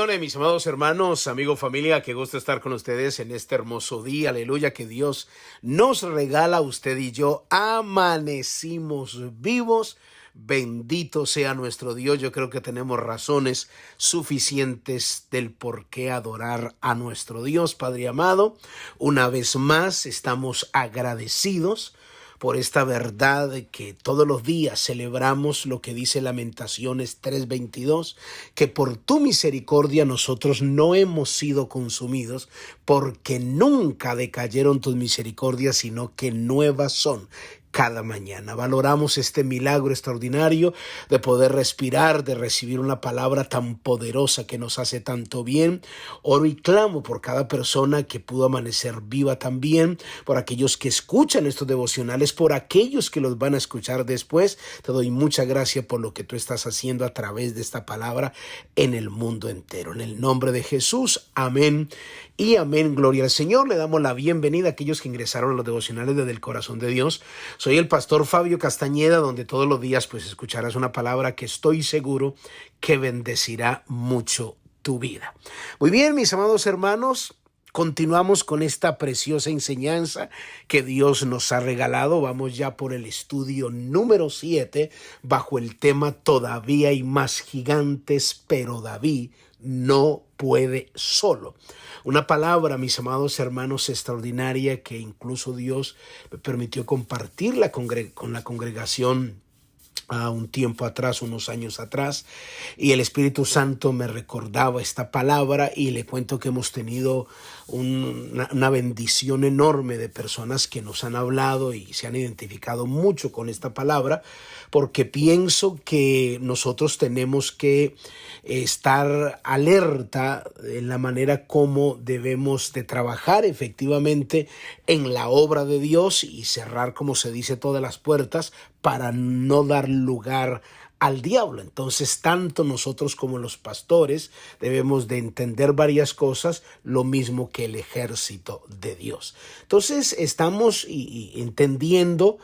Bendiciones, mis amados hermanos, amigos, familia, qué gusto estar con ustedes en este hermoso día, aleluya, que Dios nos regala a usted y yo. Amanecimos vivos, bendito sea nuestro Dios. Yo creo que tenemos razones suficientes del por qué adorar a nuestro Dios, Padre amado. Una vez más, estamos agradecidos por esta verdad de que todos los días celebramos lo que dice Lamentaciones 3:22, que por tu misericordia nosotros no hemos sido consumidos, porque nunca decayeron tus misericordias, sino que nuevas son cada mañana. Valoramos este milagro extraordinario de poder respirar, de recibir una palabra tan poderosa que nos hace tanto bien. Oro y clamo por cada persona que pudo amanecer viva también, por aquellos que escuchan estos devocionales, por aquellos que los van a escuchar después. Te doy mucha gracia por lo que tú estás haciendo a través de esta palabra en el mundo entero. En el nombre de Jesús, amén y amén. Gloria al Señor. Le damos la bienvenida a aquellos que ingresaron a los devocionales desde el corazón de Dios. Soy el pastor Fabio Castañeda, donde todos los días pues escucharás una palabra que estoy seguro que bendecirá mucho tu vida. Muy bien, mis amados hermanos, continuamos con esta preciosa enseñanza que Dios nos ha regalado. Vamos ya por el estudio número 7 bajo el tema Todavía hay más gigantes, pero David no puede solo. Una palabra, mis amados hermanos, extraordinaria que incluso Dios me permitió compartirla con la congregación a un tiempo atrás, unos años atrás, y el Espíritu Santo me recordaba esta palabra y le cuento que hemos tenido una bendición enorme de personas que nos han hablado y se han identificado mucho con esta palabra, porque pienso que nosotros tenemos que estar alerta en la manera como debemos de trabajar efectivamente en la obra de Dios y cerrar, como se dice, todas las puertas para no dar lugar al diablo. Entonces, tanto nosotros como los pastores debemos de entender varias cosas, lo mismo que el ejército de Dios. Entonces, estamos entendiendo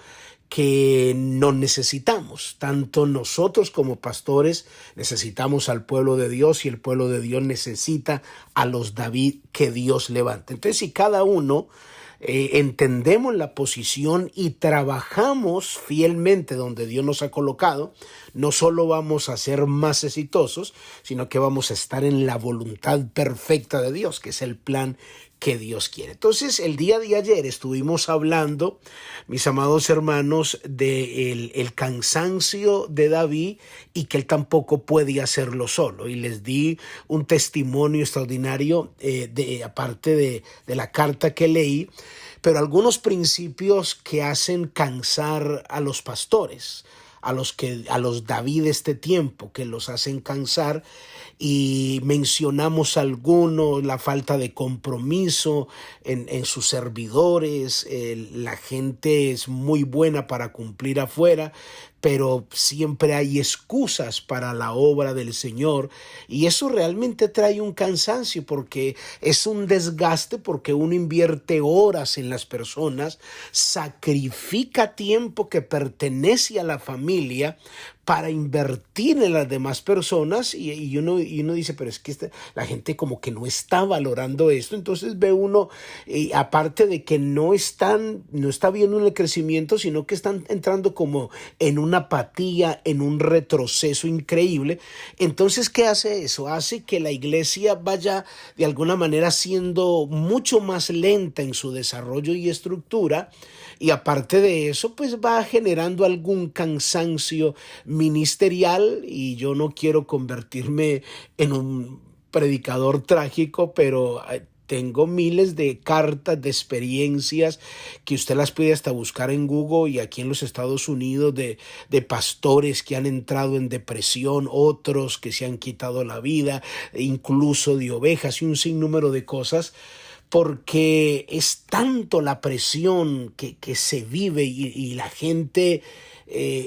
que nos necesitamos, tanto nosotros como pastores necesitamos al pueblo de Dios y el pueblo de Dios necesita a los David que Dios levanta. Entonces, si cada uno entendemos la posición y trabajamos fielmente donde Dios nos ha colocado, no solo vamos a ser más exitosos, sino que vamos a estar en la voluntad perfecta de Dios, que es el plan que Dios quiere. Entonces, el día de ayer estuvimos hablando, mis amados hermanos, de el cansancio de David y que él tampoco puede hacerlo solo. Y les di un testimonio extraordinario aparte de la carta que leí, pero algunos principios que hacen cansar a los pastores, a los David de este tiempo, que los hacen cansar, y mencionamos algunos: la falta de compromiso en sus servidores, la gente es muy buena para cumplir afuera, pero siempre hay excusas para la obra del Señor, y eso realmente trae un cansancio, porque es un desgaste, porque uno invierte horas en las personas, sacrifica tiempo que pertenece a la familia para invertir en las demás personas, y uno dice, pero es que la gente como que no está valorando esto. Entonces ve uno, aparte de que no está viendo el crecimiento, sino que están entrando como en una apatía, en un retroceso increíble. Entonces, ¿qué hace eso? Hace que la iglesia vaya de alguna manera siendo mucho más lenta en su desarrollo y estructura, y aparte de eso, pues va generando algún cansancio ministerial. Y yo no quiero convertirme en un predicador trágico, pero tengo miles de cartas, de experiencias que usted las puede hasta buscar en Google, y aquí en los Estados Unidos de pastores que han entrado en depresión, otros que se han quitado la vida, incluso de ovejas y un sinnúmero de cosas, porque es tanto la presión que se vive, y la gente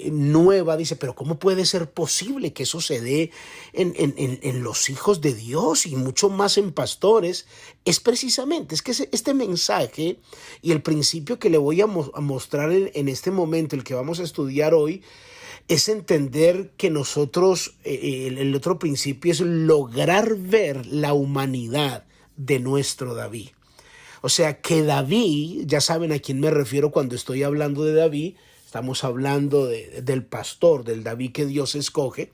nueva dice, pero ¿cómo puede ser posible que eso se dé en los hijos de Dios y mucho más en pastores? Es precisamente, es que este mensaje y el principio que le voy a mostrar en este momento, el que vamos a estudiar hoy, es entender que nosotros, el otro principio es lograr ver la humanidad de nuestro David. O sea, que David, ya saben a quién me refiero cuando estoy hablando de David, estamos hablando del pastor, del David que Dios escoge.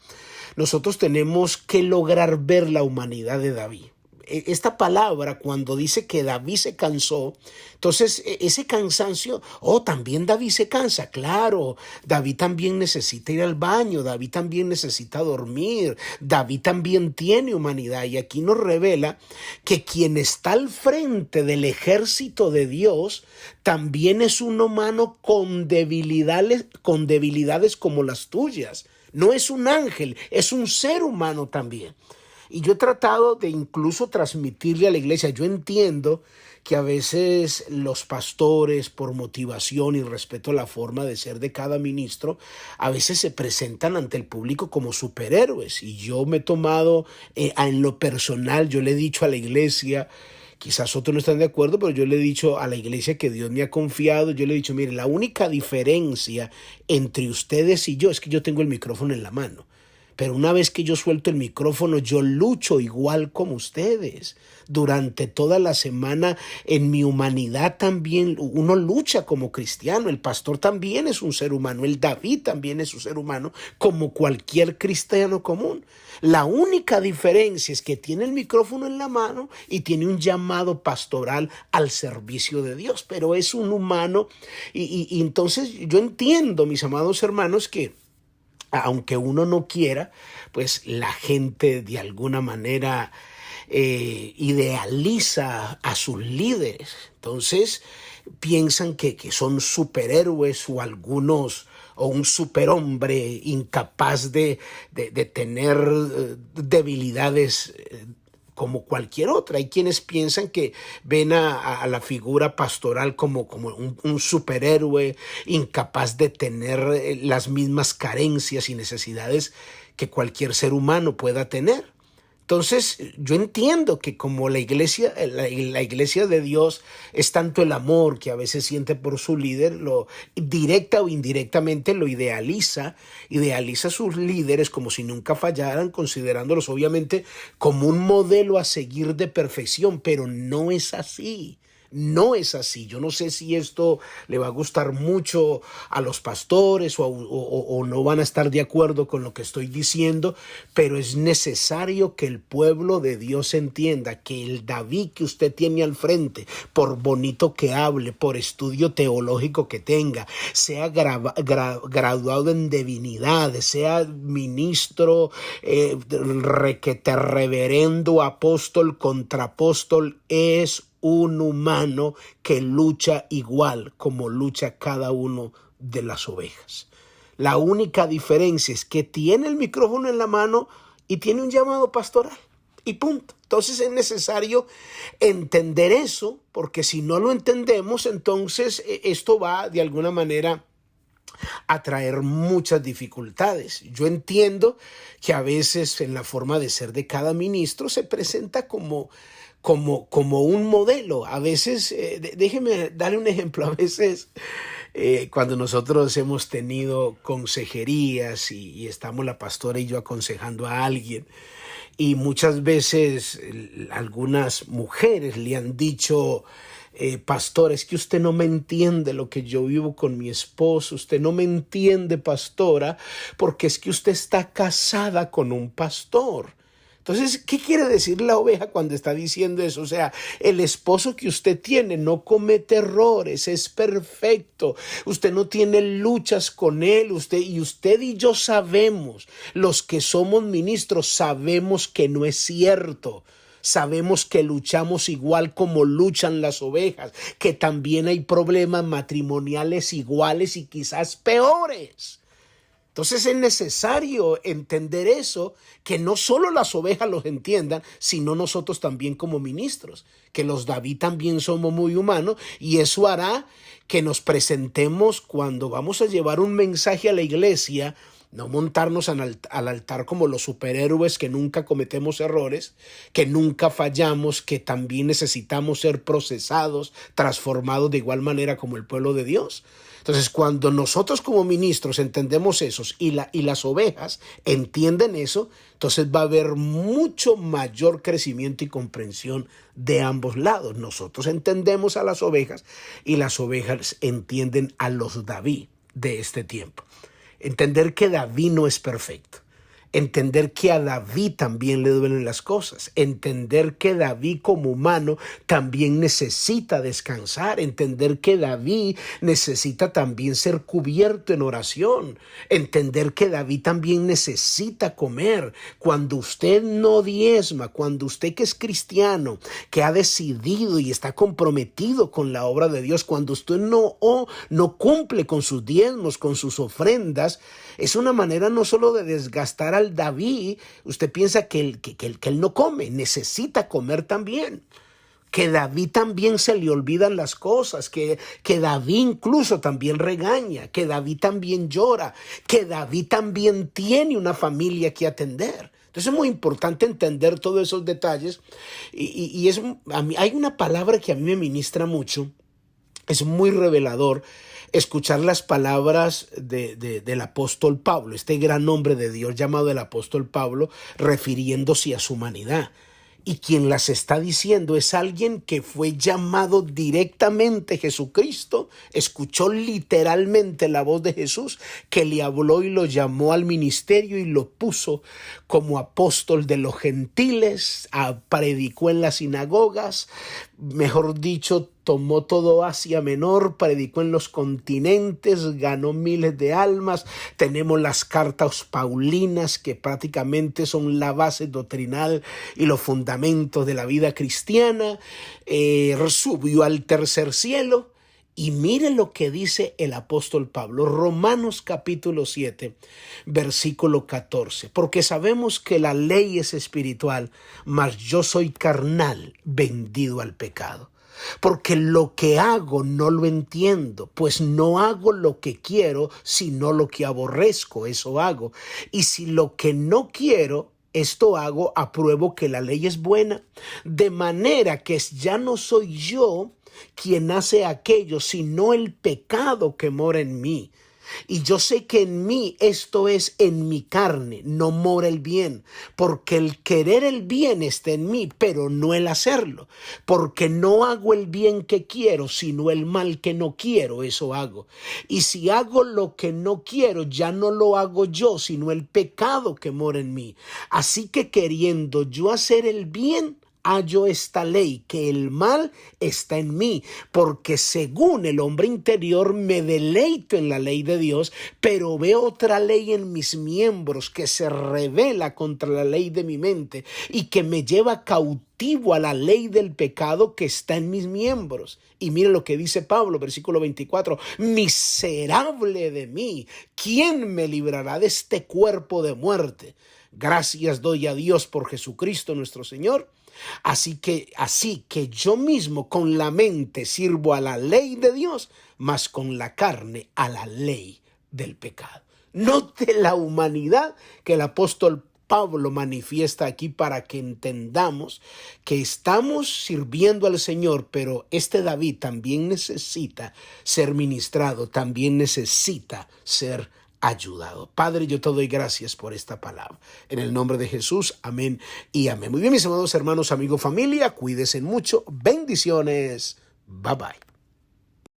Nosotros tenemos que lograr ver la humanidad de David. Esta palabra, cuando dice que David se cansó, entonces ese cansancio, también David se cansa, claro, David también necesita ir al baño, David también necesita dormir, David también tiene humanidad, y aquí nos revela que quien está al frente del ejército de Dios también es un humano con debilidades como las tuyas. No es un ángel, es un ser humano también. Y yo he tratado de incluso transmitirle a la iglesia. Yo entiendo que a veces los pastores, por motivación y respeto a la forma de ser de cada ministro, a veces se presentan ante el público como superhéroes. Y yo me he tomado, en lo personal, yo le he dicho a la iglesia, quizás otros no están de acuerdo, pero yo le he dicho a la iglesia que Dios me ha confiado, yo le he dicho, mire, la única diferencia entre ustedes y yo es que yo tengo el micrófono en la mano. Pero una vez que yo suelto el micrófono, yo lucho igual como ustedes. Durante toda la semana, en mi humanidad también uno lucha como cristiano. El pastor también es un ser humano. El David también es un ser humano, como cualquier cristiano común. La única diferencia es que tiene el micrófono en la mano y tiene un llamado pastoral al servicio de Dios. Pero es un humano. Y entonces yo entiendo, mis amados hermanos, que aunque uno no quiera, pues la gente de alguna manera idealiza a sus líderes. Entonces piensan que son superhéroes o algunos, o un superhombre incapaz de tener debilidades como cualquier otra. Hay quienes piensan que ven a la figura pastoral como un superhéroe incapaz de tener las mismas carencias y necesidades que cualquier ser humano pueda tener. Entonces, yo entiendo que como la iglesia de Dios es tanto el amor que a veces siente por su líder, lo directa o indirectamente lo idealiza a sus líderes como si nunca fallaran, considerándolos obviamente como un modelo a seguir de perfección, pero no es así. No es así. Yo no sé si esto le va a gustar mucho a los pastores o no van a estar de acuerdo con lo que estoy diciendo, pero es necesario que el pueblo de Dios entienda que el David que usted tiene al frente, por bonito que hable, por estudio teológico que tenga, sea graduado en divinidades, sea ministro, requete reverendo, apóstol, contraapóstol, es un humano que lucha igual como lucha cada uno de las ovejas. La única diferencia es que tiene el micrófono en la mano y tiene un llamado pastoral y punto. Entonces es necesario entender eso, porque si no lo entendemos, entonces esto va de alguna manera a traer muchas dificultades. Yo entiendo que a veces en la forma de ser de cada ministro se presenta como un modelo. A veces, déjeme darle un ejemplo, a veces cuando nosotros hemos tenido consejerías y estamos la pastora y yo aconsejando a alguien, y muchas veces algunas mujeres le han dicho, pastor, es que usted no me entiende lo que yo vivo con mi esposo, usted no me entiende, pastora, porque es que usted está casada con un pastor. Entonces, ¿qué quiere decir la oveja cuando está diciendo eso? O sea, el esposo que usted tiene no comete errores, es perfecto. Usted no tiene luchas con él. Usted y yo sabemos, los que somos ministros, sabemos que no es cierto. Sabemos que luchamos igual como luchan las ovejas, que también hay problemas matrimoniales iguales y quizás peores. Entonces es necesario entender eso, que no solo las ovejas los entiendan, sino nosotros también como ministros, que los David también somos muy humanos, y eso hará que nos presentemos cuando vamos a llevar un mensaje a la iglesia No montarnos al altar como los superhéroes que nunca cometemos errores, que nunca fallamos, que también necesitamos ser procesados, transformados de igual manera como el pueblo de Dios. Entonces, cuando nosotros como ministros entendemos eso y las ovejas entienden eso, entonces va a haber mucho mayor crecimiento y comprensión de ambos lados. Nosotros entendemos a las ovejas y las ovejas entienden a los David de este tiempo. Entender que David no es perfecto. Entender que a David también le duelen las cosas. Entender que David como humano también necesita descansar. Entender que David necesita también ser cubierto en oración. Entender que David también necesita comer. Cuando usted no diezma, cuando usted que es cristiano, que ha decidido y está comprometido con la obra de Dios, cuando usted no cumple con sus diezmos, con sus ofrendas, es una manera no solo de desgastar al David. Usted piensa que él no come, necesita comer también. Que David también se le olvidan las cosas, que David incluso también regaña, que David también llora, que David también tiene una familia que atender. Entonces es muy importante entender todos esos detalles y hay una palabra que a mí me ministra mucho, es muy revelador. Escuchar las palabras del apóstol Pablo, este gran hombre de Dios llamado el apóstol Pablo, refiriéndose a su humanidad. Y quien las está diciendo es alguien que fue llamado directamente Jesucristo, escuchó literalmente la voz de Jesús, que le habló y lo llamó al ministerio y lo puso como apóstol de los gentiles, predicó en las sinagogas, mejor dicho, tomó todo Asia Menor, predicó en los continentes, ganó miles de almas. Tenemos las cartas paulinas que prácticamente son la base doctrinal y los fundamentos de la vida cristiana. Subió al tercer cielo. Y mire lo que dice el apóstol Pablo, Romanos capítulo 7, versículo 14. Porque sabemos que la ley es espiritual, mas yo soy carnal, vendido al pecado. Porque lo que hago no lo entiendo, pues no hago lo que quiero, sino lo que aborrezco, eso hago. Y si lo que no quiero, esto hago, apruebo que la ley es buena. De manera que ya no soy yo quien hace aquello, sino el pecado que mora en mí. Y yo sé que en mí, esto es en mi carne, no mora el bien, porque el querer el bien está en mí, pero no el hacerlo, porque no hago el bien que quiero, sino el mal que no quiero, eso hago. Y si hago lo que no quiero, ya no lo hago yo, sino el pecado que mora en mí. Así que queriendo yo hacer el bien, hallo esta ley, que el mal está en mí, porque según el hombre interior me deleito en la ley de Dios, pero veo otra ley en mis miembros que se revela contra la ley de mi mente y que me lleva cautivo a la ley del pecado que está en mis miembros. Y mire lo que dice Pablo, versículo 24, miserable de mí, ¿quién me librará de este cuerpo de muerte? Gracias doy a Dios por Jesucristo nuestro Señor. Así que yo mismo con la mente sirvo a la ley de Dios, mas con la carne a la ley del pecado. Note la humanidad que el apóstol Pablo manifiesta aquí para que entendamos que estamos sirviendo al Señor, pero este David también necesita ser ministrado, también necesita ser ayudado. Padre, yo te doy gracias por esta palabra. En el nombre de Jesús, amén y amén. Muy bien, mis amados hermanos, amigos, familia, cuídense mucho. Bendiciones. Bye bye.